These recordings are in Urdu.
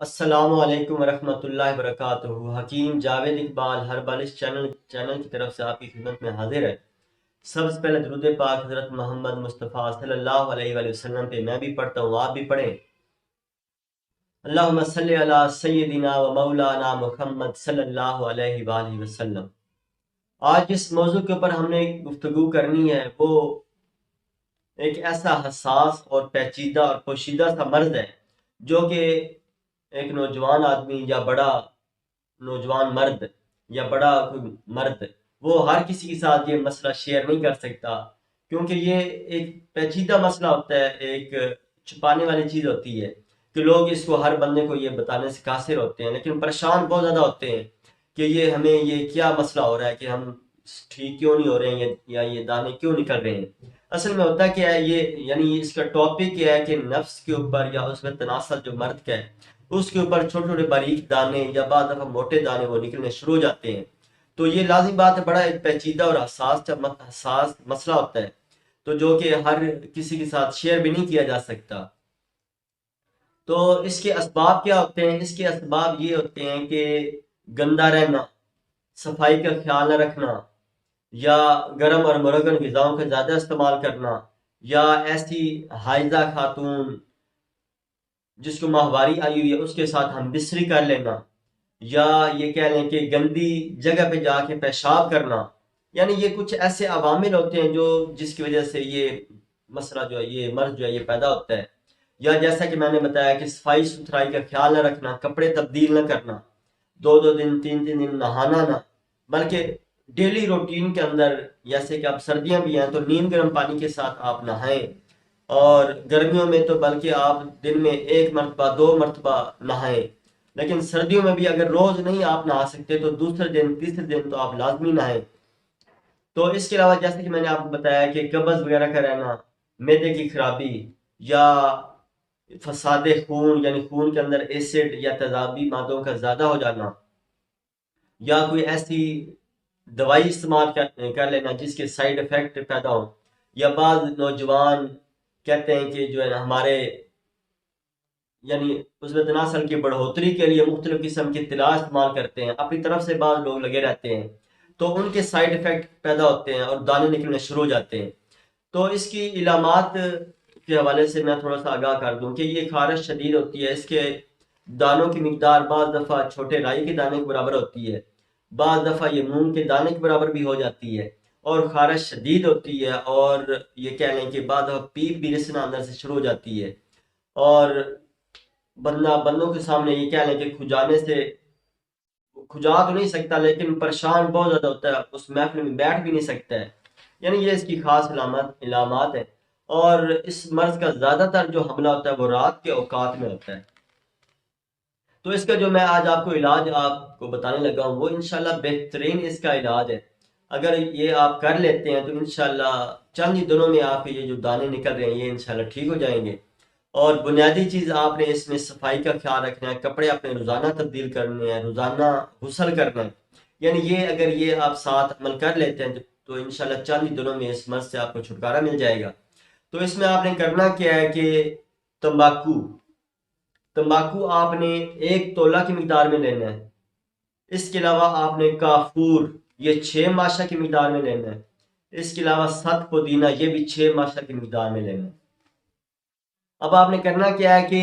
السلام علیکم ورحمۃ اللہ وبرکاتہ۔ حکیم جاوید اقبال ہر بال اس چینل کی طرف سے آپ کی خدمت میں حاضر ہے۔ سب سے پہلے درود پاک حضرت محمد مصطفیٰ صلی اللہ علیہ وآلہ وسلم پہ میں بھی پڑھتا ہوں، آپ بھی پڑھیں۔ اللہم صلی علی سیدنا و مولانا محمد صلی اللہ علیہ وآلہ وسلم۔ آج جس موضوع کے اوپر ہم نے گفتگو کرنی ہے وہ ایک ایسا حساس اور پیچیدہ اور پوشیدہ سا مرض ہے جو کہ ایک نوجوان آدمی یا بڑا نوجوان مرد یا بڑا کوئی مرد وہ ہر کسی کے ساتھ یہ مسئلہ شیئر نہیں کر سکتا، کیونکہ یہ ایک پیچیدہ مسئلہ ہوتا ہے، ایک چھپانے والی چیز ہوتی ہے کہ لوگ اس کو ہر بندے کو یہ بتانے سے قاصر ہوتے ہیں، لیکن پریشان بہت زیادہ ہوتے ہیں کہ یہ ہمیں یہ کیا مسئلہ ہو رہا ہے کہ ہم ٹھیک کیوں نہیں ہو رہے ہیں یا یہ دانے کیوں نکل رہے ہیں۔ اصل میں ہوتا کیا ہے، یہ یعنی اس کا ٹاپک کیا ہے کہ نفس کے اوپر یا اس میں تناسل جو مرد کا ہے اس کے اوپر چھوٹے چھوٹے باریک دانے یا بعض دفعہ موٹے دانے وہ نکلنے شروع ہو جاتے ہیں۔ تو یہ لازم بات ہے، بڑا ایک پیچیدہ اور حساس مسئلہ ہوتا ہے، تو جو کہ ہر کسی کے ساتھ شیئر بھی نہیں کیا جا سکتا۔ تو اس کے اسباب کیا ہوتے ہیں؟ اس کے اسباب یہ ہوتے ہیں کہ گندا رہنا، صفائی کا خیال نہ رکھنا، یا گرم اور مرغن غذاؤں کا زیادہ استعمال کرنا، یا ایسی حائضہ خاتون جس کو ماہواری آئی ہوئی ہے اس کے ساتھ ہم بستری کر لینا، یا یہ کہہ لیں کہ گندی جگہ پہ جا کے پیشاب کرنا۔ یعنی یہ کچھ ایسے عوامل ہوتے ہیں جو جس کی وجہ سے یہ مسئلہ جو ہے، یہ مرض جو ہے یہ پیدا ہوتا ہے۔ یا جیسا کہ میں نے بتایا کہ صفائی ستھرائی کا خیال نہ رکھنا، کپڑے تبدیل نہ کرنا، دو دو دن تین تین دن نہانا نہ، بلکہ ڈیلی روٹین کے اندر جیسے کہ اب سردیاں بھی ہیں تو نیم گرم پانی کے ساتھ آپ نہائیں، اور گرمیوں میں تو بلکہ آپ دن میں ایک مرتبہ دو مرتبہ نہائیں، لیکن سردیوں میں بھی اگر روز نہیں آپ نہا سکتے تو دوسرے دن تیسرے دن تو آپ لازمی نہائیں۔ تو اس کے علاوہ جیسے کہ میں نے آپ کو بتایا کہ قبض وغیرہ کا رہنا، معدے کی خرابی، یا فساد خون یعنی خون کے اندر ایسڈ یا تیزابی مادوں کا زیادہ ہو جانا، یا کوئی ایسی دوائی استعمال کر لینا جس کے سائیڈ افیکٹ پیدا ہوں، یا بعض نوجوان کہتے ہیں کہ جو ہے نا ہمارے یعنی اس میں تناسل کی بڑھوتری کے لیے مختلف قسم کی طلا استعمال کرتے ہیں، اپنی طرف سے بعض لوگ لگے رہتے ہیں، تو ان کے سائیڈ افیکٹ پیدا ہوتے ہیں اور دانے نکلنے شروع ہو جاتے ہیں۔ تو اس کی علامات کے حوالے سے میں تھوڑا سا آگاہ کر دوں کہ یہ خارش شدید ہوتی ہے، اس کے دانوں کی مقدار بعض دفعہ چھوٹے رائی کے دانے کے برابر ہوتی ہے، بعض دفعہ یہ مونگ کے دانے کے برابر بھی ہو جاتی ہے، اور خارش شدید ہوتی ہے، اور یہ کہہ لیں کہ بعض دفعہ پیپ بھی رسنا اندر سے شروع ہو جاتی ہے، اور بندوں کے سامنے یہ کہہ لیں کہ کھجانے سے کھجا تو نہیں سکتا لیکن پریشان بہت زیادہ ہوتا ہے، اس محفل میں بیٹھ بھی نہیں سکتا ہے۔ یعنی یہ اس کی خاص علامات ہیں، اور اس مرض کا زیادہ تر جو حملہ ہوتا ہے وہ رات کے اوقات میں ہوتا ہے۔ تو اس کا جو میں آج آپ کو علاج آپ کو بتانے لگا ہوں وہ انشاءاللہ بہترین اس کا علاج ہے۔ اگر یہ آپ کر لیتے ہیں تو انشاءاللہ چند ہی دنوں میں آپ کے یہ جو دانے نکل رہے ہیں یہ انشاءاللہ ٹھیک ہو جائیں گے۔ اور بنیادی چیز آپ نے اس میں صفائی کا خیال رکھنا ہے، کپڑے اپنے روزانہ تبدیل کرنے ہیں، روزانہ غسل کرنا ہے۔ یعنی یہ اگر یہ آپ ساتھ عمل کر لیتے ہیں تو انشاءاللہ چند ہی دنوں میں اس مرض سے آپ کو چھٹکارا مل جائے گا۔ تو اس میں آپ نے کرنا کیا ہے کہ تمباکو آپ نے 1 تولہ کی مقدار میں لینا ہے۔ اس کے علاوہ آپ نے کافور یہ 6 ماشا کی مقدار میں لینا ہے۔ اس کے علاوہ 7 پودینہ یہ بھی 6 ماشا کی مقدار میں لینا ہے۔ اب آپ نے کرنا کیا ہے کہ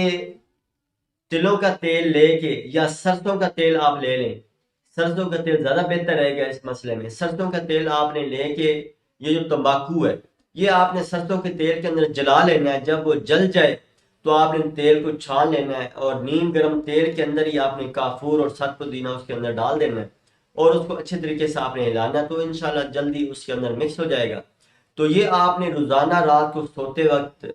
تلوں کا تیل لے کے یا سرسوں کا تیل آپ لے لیں، سرسوں کا تیل زیادہ بہتر رہے گا اس مسئلے میں۔ سرسوں کا تیل آپ نے لے کے یہ جو تمباکو ہے یہ آپ نے سرسوں کے تیل کے اندر جلا لینا ہے، جب وہ جل جائے تو آپ نے تیل کو چھان لینا ہے، اور نیم گرم تیل کے اندر ہی آپ نے کافور اور 7 پودینہ اس کے اندر ڈال دینا ہے، اور اس کو اچھے طریقے سے آپ نے ہلانا ہے، تو انشاءاللہ جلدی اس کے اندر مکس ہو جائے گا۔ تو یہ آپ نے روزانہ رات کو سوتے وقت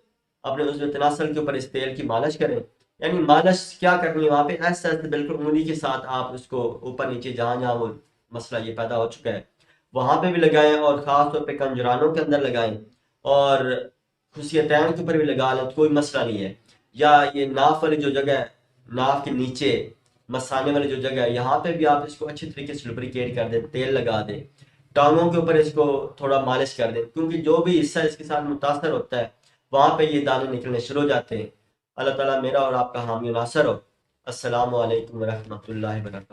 اپنے اس میں تناسل کے اوپر اس تیل کی مالش کریں۔ یعنی مالش کیا کرنی ہے وہاں پہ، ایسے ایسے بالکل انگلی کے ساتھ آپ اس کو اوپر نیچے جہاں جہاں وہ مسئلہ یہ پیدا ہو چکا ہے وہاں پہ بھی لگائیں، اور خاص طور پہ کنجرانوں کے اندر لگائیں، اور خصیتین کے اوپر بھی لگا لیں تو کوئی مسئلہ نہیں ہے۔ یا یہ ناف والی جو جگہ ہے، ناف کے نیچے مسانے والی جو جگہ ہے یہاں پہ بھی آپ اس کو اچھی طریقے سے لبریکیٹ کر دیں، تیل لگا دیں، ٹانگوں کے اوپر اس کو تھوڑا مالش کر دیں، کیونکہ جو بھی حصہ اس کے ساتھ متاثر ہوتا ہے وہاں پہ یہ دانے نکلنے شروع ہو جاتے ہیں۔ اللہ تعالیٰ میرا اور آپ کا حامی و ناصر ہو۔ السلام علیکم ورحمۃ اللہ وبرکاتہ۔